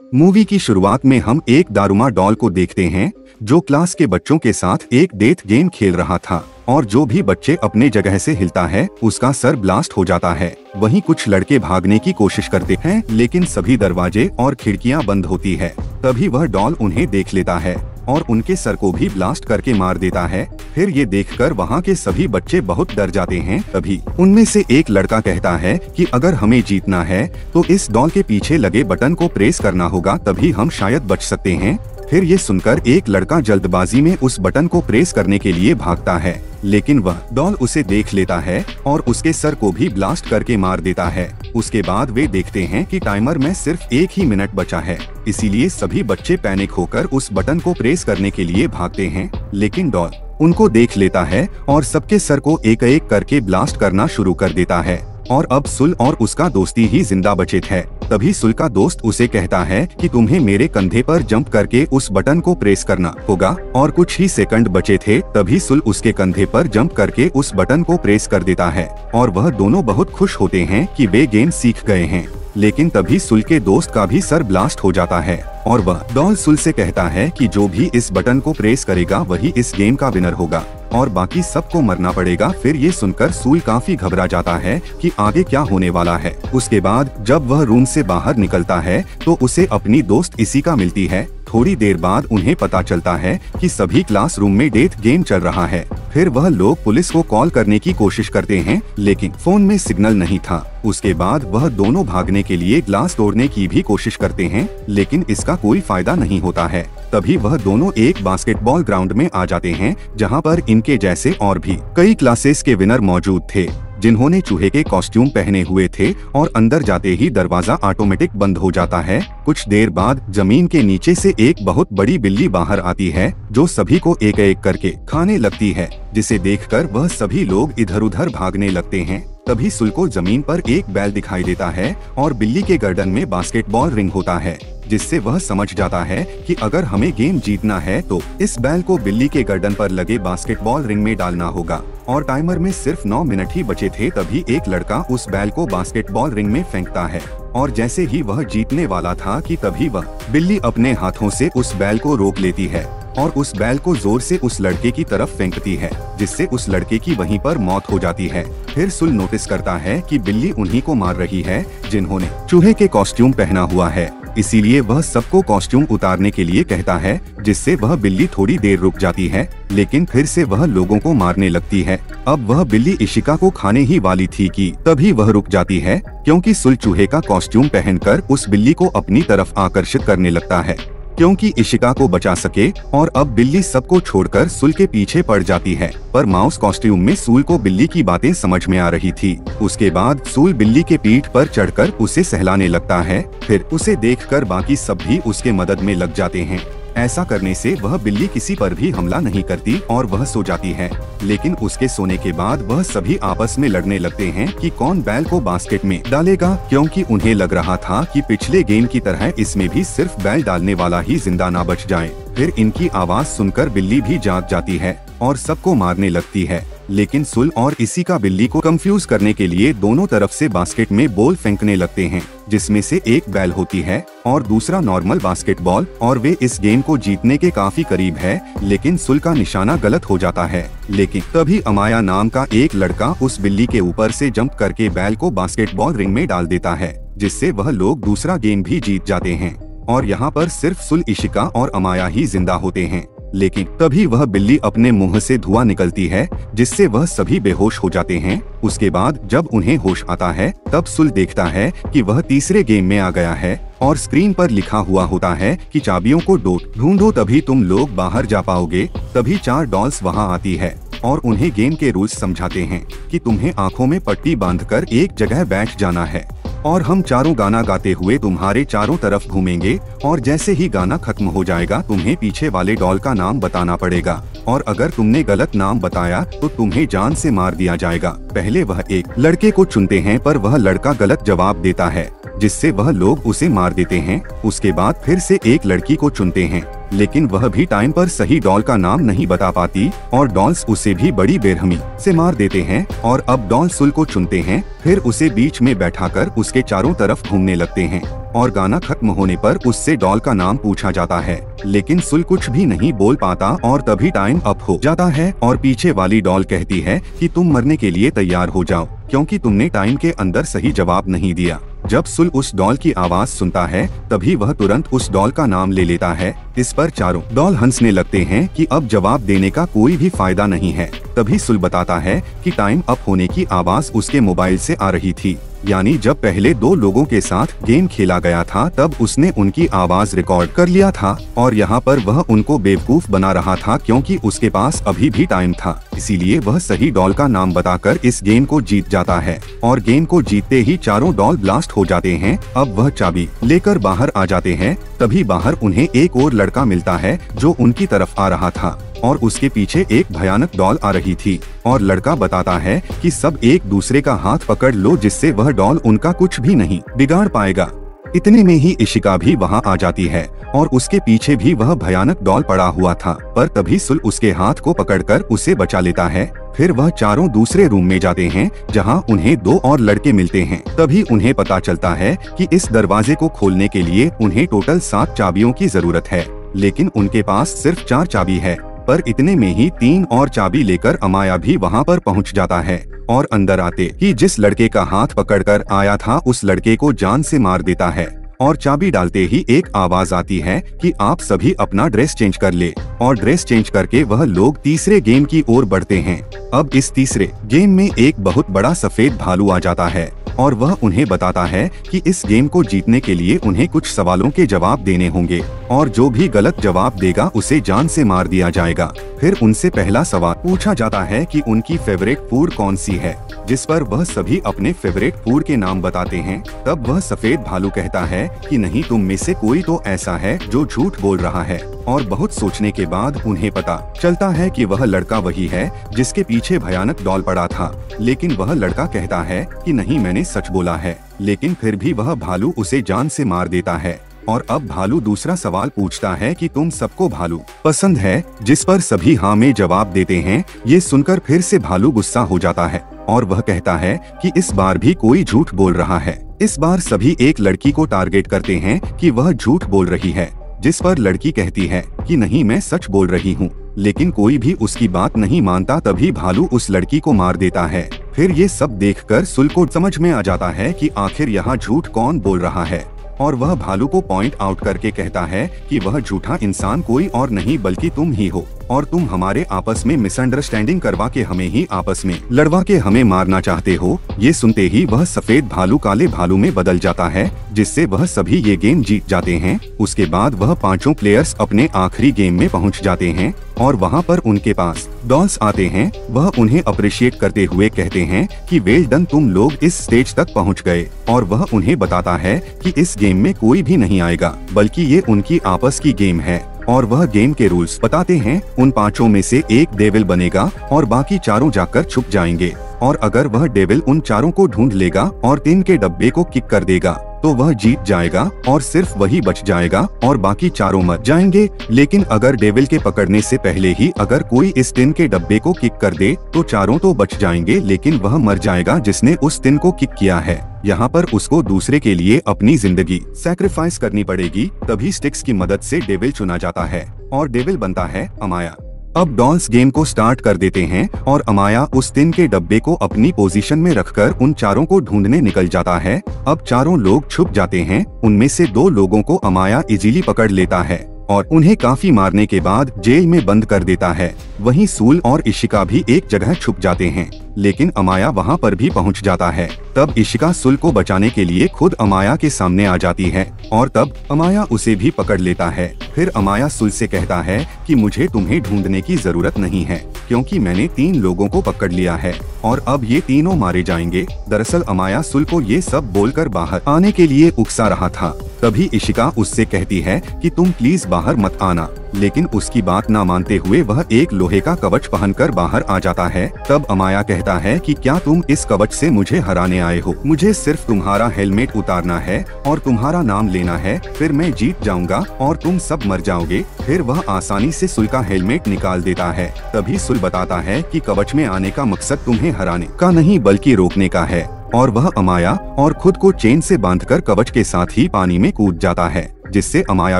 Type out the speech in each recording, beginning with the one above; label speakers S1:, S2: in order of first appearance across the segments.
S1: Movie की शुरुआत में हम एक दारुमा डॉल को देखते हैं जो क्लास के बच्चों के साथ एक डेथ गेम खेल रहा था और जो भी बच्चे अपने जगह से हिलता है उसका सर ब्लास्ट हो जाता है। वहीं कुछ लड़के भागने की कोशिश करते हैं लेकिन सभी दरवाजे और खिड़कियां बंद होती है। तभी वह डॉल उन्हें देख लेता है और उनके सर को भी ब्लास्ट करके मार देता है। फिर ये देखकर वहाँ के सभी बच्चे बहुत डर जाते हैं। तभी उनमें से एक लड़का कहता है कि अगर हमें जीतना है तो इस डॉल के पीछे लगे बटन को प्रेस करना होगा, तभी हम शायद बच सकते हैं। फिर ये सुनकर एक लड़का जल्दबाजी में उस बटन को प्रेस करने के लिए भागता है, लेकिन वह डॉल उसे देख लेता है और उसके सर को भी ब्लास्ट करके मार देता है। उसके बाद वे देखते हैं कि टाइमर में सिर्फ 1 ही मिनट बचा है, इसीलिए सभी बच्चे पैनिक होकर उस बटन को प्रेस करने के लिए भागते हैं। लेकिन डॉल उनको देख लेता है और सबके सर को एक एक करके ब्लास्ट करना शुरू कर देता है और अब सुल और उसका दोस्ती ही जिंदा बचे थे। तभी सुल का दोस्त उसे कहता है कि तुम्हें मेरे कंधे पर जंप करके उस बटन को प्रेस करना होगा और कुछ ही सेकंड बचे थे। तभी सुल उसके कंधे पर जंप करके उस बटन को प्रेस कर देता है और वह दोनों बहुत खुश होते हैं कि वे गेम सीख गए हैं। लेकिन तभी सुल के दोस्त का भी सर ब्लास्ट हो जाता है और वह डॉल सुल से कहता है कि जो भी इस बटन को प्रेस करेगा वही इस गेम का विनर होगा और बाकी सबको मरना पड़ेगा। फिर ये सुनकर सुल काफी घबरा जाता है कि आगे क्या होने वाला है। उसके बाद जब वह रूम से बाहर निकलता है तो उसे अपनी दोस्त इशिका मिलती है। थोड़ी देर बाद उन्हें पता चलता है कि सभी क्लासरूम में डेथ गेम चल रहा है। फिर वह लोग पुलिस को कॉल करने की कोशिश करते हैं लेकिन फोन में सिग्नल नहीं था। उसके बाद वह दोनों भागने के लिए ग्लास तोड़ने की भी कोशिश करते हैं लेकिन इसका कोई फायदा नहीं होता है। तभी वह दोनों एक बास्केटबॉल ग्राउंड में आ जाते हैं जहां पर इनके जैसे और भी कई क्लासेस के विनर मौजूद थे जिन्होंने चूहे के कॉस्ट्यूम पहने हुए थे और अंदर जाते ही दरवाजा ऑटोमेटिक बंद हो जाता है। कुछ देर बाद जमीन के नीचे से एक बहुत बड़ी बिल्ली बाहर आती है जो सभी को एक एक करके खाने लगती है, जिसे देखकर वह सभी लोग इधर उधर भागने लगते हैं। तभी सुल को जमीन पर एक बैल दिखाई देता है और बिल्ली के गर्दन में बास्केटबॉल रिंग होता है, जिससे वह समझ जाता है कि अगर हमें गेम जीतना है तो इस बैल को बिल्ली के गर्दन पर लगे बास्केटबॉल रिंग में डालना होगा। और टाइमर में सिर्फ 9 मिनट ही बचे थे। तभी एक लड़का उस बैल को बास्केटबॉल रिंग में फेंकता है और जैसे ही वह जीतने वाला था कि तभी वह बिल्ली अपने हाथों से उस बैल को रोक लेती है और उस बैल को जोर से उस लड़के की तरफ फेंकती है, जिससे उस लड़के की वहीं पर मौत हो जाती है। फिर सुल नोटिस करता है कि बिल्ली उन्हीं को मार रही है जिन्होंने चूहे के कॉस्ट्यूम पहना हुआ है, इसीलिए वह सबको कॉस्ट्यूम उतारने के लिए कहता है, जिससे वह बिल्ली थोड़ी देर रुक जाती है लेकिन फिर से वह लोगों को मारने लगती है। अब वह बिल्ली इशिका को खाने ही वाली थी कि तभी वह रुक जाती है क्योंकि सुल चूहे का कॉस्ट्यूम पहनकर उस बिल्ली को अपनी तरफ आकर्षित करने लगता है क्योंकि इशिका को बचा सके। और अब बिल्ली सबको छोड़कर सुल के पीछे पड़ जाती है, पर माउस कॉस्ट्यूम में सुल को बिल्ली की बातें समझ में आ रही थी। उसके बाद सुल बिल्ली के पीठ पर चढ़कर उसे सहलाने लगता है। फिर उसे देखकर बाकी सब भी उसके मदद में लग जाते हैं। ऐसा करने से वह बिल्ली किसी पर भी हमला नहीं करती और वह सो जाती है। लेकिन उसके सोने के बाद वह सभी आपस में लड़ने लगते हैं कि कौन बैल को बास्केट में डालेगा, क्योंकि उन्हें लग रहा था कि पिछले गेम की तरह इसमें भी सिर्फ बैल डालने वाला ही जिंदा ना बच जाए। फिर इनकी आवाज सुनकर बिल्ली भी जाग जाती है और सबको मारने लगती है। लेकिन सुल और इशिका बिल्ली को कंफ्यूज करने के लिए दोनों तरफ से बास्केट में बॉल फेंकने लगते हैं, जिसमें से एक बैल होती है और दूसरा नॉर्मल बास्केटबॉल, और वे इस गेम को जीतने के काफी करीब है। लेकिन सुल का निशाना गलत हो जाता है। लेकिन तभी अमाया नाम का एक लड़का उस बिल्ली के ऊपर से जंप करके बैल को बास्केटबॉल रिंग में डाल देता है, जिससे वह लोग दूसरा गेम भी जीत जाते हैं और यहाँ पर सिर्फ सुल, इशिका और अमाया ही जिंदा होते हैं। लेकिन तभी वह बिल्ली अपने मुंह से धुआं निकलती है, जिससे वह सभी बेहोश हो जाते हैं। उसके बाद जब उन्हें होश आता है तब सुल देखता है कि वह तीसरे गेम में आ गया है और स्क्रीन पर लिखा हुआ होता है कि चाबियों को ढूंढो तभी तुम लोग बाहर जा पाओगे। तभी 4 डॉल्स वहां आती है और उन्हें गेम के रूल्स समझाते हैं कि तुम्हें आंखों में पट्टी बांधकर एक जगह बैठ जाना है और हम चारों गाना गाते हुए तुम्हारे चारों तरफ घूमेंगे और जैसे ही गाना खत्म हो जाएगा तुम्हें पीछे वाले डॉल का नाम बताना पड़ेगा और अगर तुमने गलत नाम बताया तो तुम्हें जान से मार दिया जाएगा। पहले वह एक लड़के को चुनते हैं पर वह लड़का गलत जवाब देता है, जिससे वह लोग उसे मार देते हैं। उसके बाद फिर से एक लड़की को चुनते हैं लेकिन वह भी टाइम पर सही डॉल का नाम नहीं बता पाती और डॉल्स उसे भी बड़ी बेरहमी से मार देते हैं। और अब डॉल सुल को चुनते हैं, फिर उसे बीच में बैठाकर उसके चारों तरफ घूमने लगते हैं और गाना खत्म होने पर उससे डॉल का नाम पूछा जाता है, लेकिन सुल कुछ भी नहीं बोल पाता और तभी टाइम अप हो जाता है और पीछे वाली डॉल कहती है कि तुम मरने के लिए तैयार हो जाओ क्योंकि तुमने टाइम के अंदर सही जवाब नहीं दिया। जब सुल उस डॉल की आवाज सुनता है तभी वह तुरंत उस डॉल का नाम ले लेता है। इस पर चारों डॉल हंसने लगते हैं कि अब जवाब देने का कोई भी फायदा नहीं है। तभी सुल बताता है कि टाइम अप होने की आवाज उसके मोबाइल से आ रही थी, यानी जब पहले 2 लोगों के साथ गेम खेला गया था तब उसने उनकी आवाज रिकॉर्ड कर लिया था और यहाँ पर वह उनको बेवकूफ बना रहा था क्योंकि उसके पास अभी भी टाइम था। इसीलिए वह सही डॉल का नाम बताकर इस गेम को जीत जाता है और गेम को जीतते ही चारों डॉल ब्लास्ट हो जाते हैं। अब वह चाबी लेकर बाहर आ जाते हैं, तभी बाहर उन्हें एक और लड़का मिलता है जो उनकी तरफ आ रहा था और उसके पीछे एक भयानक डॉल आ रही थी और लड़का बताता है कि सब एक दूसरे का हाथ पकड़ लो जिससे वह डॉल उनका कुछ भी नहीं बिगाड़ पाएगा। इतने में ही इशिका भी वहां आ जाती है और उसके पीछे भी वह भयानक डॉल पड़ा हुआ था, पर तभी सुल उसके हाथ को पकड़कर उसे बचा लेता है। फिर वह चारों दूसरे रूम में जाते हैं जहां उन्हें 2 और लड़के मिलते हैं। तभी उन्हें पता चलता है कि इस दरवाजे को खोलने के लिए उन्हें टोटल 7 चाबियों की जरूरत है, लेकिन उनके पास सिर्फ 4 चाबी है। पर इतने में ही 3 और चाबी लेकर अमाया भी वहां पर पहुंच जाता है और अंदर आते ही जिस लड़के का हाथ पकड़कर आया था उस लड़के को जान से मार देता है और चाबी डालते ही एक आवाज आती है कि आप सभी अपना ड्रेस चेंज कर ले और ड्रेस चेंज करके वह लोग तीसरे गेम की ओर बढ़ते हैं। अब इस तीसरे गेम में एक बहुत बड़ा सफेद भालू आ जाता है और वह उन्हें बताता है कि इस गेम को जीतने के लिए उन्हें कुछ सवालों के जवाब देने होंगे और जो भी गलत जवाब देगा उसे जान से मार दिया जाएगा। फिर उनसे पहला सवाल पूछा जाता है कि उनकी फेवरेट फूड कौन सी है, जिस पर वह सभी अपने फेवरेट फूड के नाम बताते हैं। तब वह सफेद भालू कहता है कि नहीं, तुम में से कोई तो ऐसा है जो झूठ बोल रहा है। और बहुत सोचने के बाद उन्हें पता चलता है कि वह लड़का वही है जिसके पीछे भयानक डॉल पड़ा था, लेकिन वह लड़का कहता है कि नहीं, मैंने सच बोला है। लेकिन फिर भी वह भालू उसे जान से मार देता है। और अब भालू दूसरा सवाल पूछता है कि तुम सबको भालू पसंद है, जिस पर सभी हाँ में जवाब देते हैं। ये सुनकर फिर से भालू गुस्सा हो जाता है और वह कहता है कि इस बार भी कोई झूठ बोल रहा है। इस बार सभी एक लड़की को टारगेट करते हैं कि वह झूठ बोल रही है, जिस पर लड़की कहती है कि नहीं, मैं सच बोल रही हूँ, लेकिन कोई भी उसकी बात नहीं मानता। तभी भालू उस लड़की को मार देता है। फिर ये सब देखकर सुल को समझ में आ जाता है कि आखिर यहाँ झूठ कौन बोल रहा है और वह भालू को पॉइंट आउट करके कहता है कि वह झूठा इंसान कोई और नहीं बल्कि तुम ही हो और तुम हमारे आपस में मिसअंडरस्टैंडिंग करवा के हमें ही आपस में लड़वा के हमें मारना चाहते हो। ये सुनते ही वह सफेद भालू काले भालू में बदल जाता है, जिससे वह सभी ये गेम जीत जाते हैं। उसके बाद वह पांचों प्लेयर्स अपने आखिरी गेम में पहुंच जाते हैं और वहां पर उनके पास डॉल्स आते हैं। वह उन्हें अप्रिशिएट करते हुए कहते हैं कि वेल डन, तुम लोग इस स्टेज तक पहुंच गए। और वह उन्हें बताता है कि इस गेम में कोई भी नहीं आएगा, बल्कि ये उनकी आपस की गेम है। और वह गेम के रूल्स बताते हैं। उन पांचों में से एक डेविल बनेगा और बाकी चारों जाकर छुप जाएंगे, और अगर वह डेविल उन चारों को ढूंढ लेगा और 3 के डब्बे को किक कर देगा तो वह जीत जाएगा और सिर्फ वही बच जाएगा और बाकी चारों मर जाएंगे। लेकिन अगर डेविल के पकड़ने से पहले ही अगर कोई इस 3 के डब्बे को किक कर दे तो चारों तो बच जाएंगे, लेकिन वह मर जाएगा जिसने उस 3 को किक किया है। यहाँ पर उसको दूसरे के लिए अपनी जिंदगी सैक्रिफाइस करनी पड़ेगी। तभी स्टिक्स की मदद से डेविल चुना जाता है और डेविल बनता है अमाया। अब डॉल्स गेम को स्टार्ट कर देते हैं और अमाया उस 3 के डब्बे को अपनी पोजीशन में रखकर उन चारों को ढूंढने निकल जाता है। अब चारों लोग छुप जाते हैं। उनमें से 2 लोगों को अमाया इजीली पकड़ लेता है और उन्हें काफी मारने के बाद जेल में बंद कर देता है। वहीं सूल और इशिका भी एक जगह छुप जाते हैं, लेकिन अमाया वहां पर भी पहुंच जाता है। तब इशिका सुल को बचाने के लिए खुद अमाया के सामने आ जाती है और तब अमाया उसे भी पकड़ लेता है। फिर अमाया सुल से कहता है कि मुझे तुम्हें ढूंढने की जरूरत नहीं है, क्योंकि मैंने 3 लोगों को पकड़ लिया है और अब ये तीनों मारे जाएंगे। दरअसल अमाया सुल को ये सब बोलकर बाहर आने के लिए उकसा रहा था, तभी इशिका उससे कहती है कि तुम प्लीज बाहर मत आना, लेकिन उसकी बात ना मानते हुए वह एक लोहे का कवच पहनकर बाहर आ जाता है। तब अमाया कहता है कि क्या तुम इस कवच से मुझे हराने आए हो? मुझे सिर्फ तुम्हारा हेलमेट उतारना है और तुम्हारा नाम लेना है, फिर मैं जीत जाऊंगा और तुम सब मर जाओगे। फिर वह आसानी से सुल का हेलमेट निकाल देता है। तभी सुल बताता है कि कवच में आने का मकसद तुम्हें हराने का नहीं बल्कि रोकने का है, और वह अमाया और खुद को चेन से बांधकर कवच के साथ ही पानी में कूद जाता है, जिससे अमाया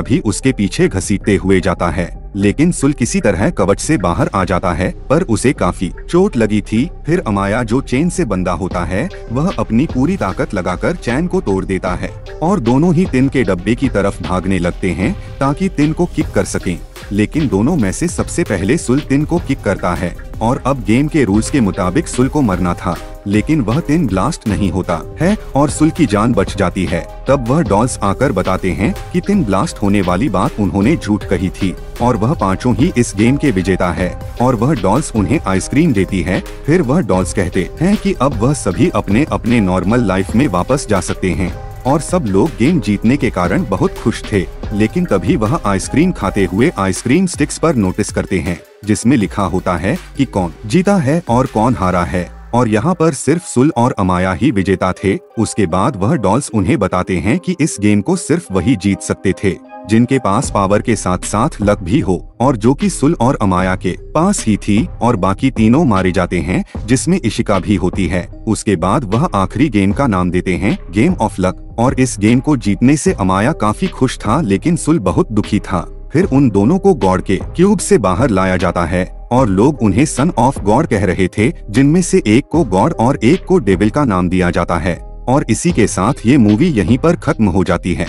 S1: भी उसके पीछे घसीटते हुए जाता है। लेकिन सुल किसी तरह कवच से बाहर आ जाता है, पर उसे काफी चोट लगी थी। फिर अमाया जो चेन से बंधा होता है वह अपनी पूरी ताकत लगाकर चैन को तोड़ देता है और दोनों ही टिन के डब्बे की तरफ भागने लगते हैं ताकि टिन को किक कर सकें। लेकिन दोनों में से सबसे पहले सुल टिन को किक करता है और अब गेम के रूल्स के मुताबिक सुल को मरना था, लेकिन वह टिन ब्लास्ट नहीं होता है और सुल की जान बच जाती है। तब वह डॉल्स आकर बताते हैं कि टिन ब्लास्ट होने वाली बात उन्होंने झूठ कही थी और वह पांचों ही इस गेम के विजेता है, और वह डॉल्स उन्हें आइसक्रीम देती है। फिर वह डॉल्स कहते हैं कि अब वह सभी अपने अपने नॉर्मल लाइफ में वापस जा सकते हैं, और सब लोग गेम जीतने के कारण बहुत खुश थे। लेकिन तभी वह आइसक्रीम खाते हुए आइसक्रीम स्टिक्स पर नोटिस करते हैं जिसमें लिखा होता है कि कौन जीता है और कौन हारा है, और यहाँ पर सिर्फ सुल और अमाया ही विजेता थे। उसके बाद वह डॉल्स उन्हें बताते हैं कि इस गेम को सिर्फ वही जीत सकते थे जिनके पास पावर के साथ साथ लक भी हो, और जो कि सुल और अमाया के पास ही थी, और बाकी तीनों मारे जाते हैं जिसमें इशिका भी होती है। उसके बाद वह आखिरी गेम का नाम देते हैं गेम ऑफ लक, और इस गेम को जीतने से अमाया काफी खुश था लेकिन सुल बहुत दुखी था। फिर उन दोनों को गॉड के क्यूब से बाहर लाया जाता है और लोग उन्हें सन ऑफ गॉड कह रहे थे, जिनमें से एक को गॉड और एक को डेविल का नाम दिया जाता है। और इसी के साथ ये मूवी यहीं पर खत्म हो जाती है।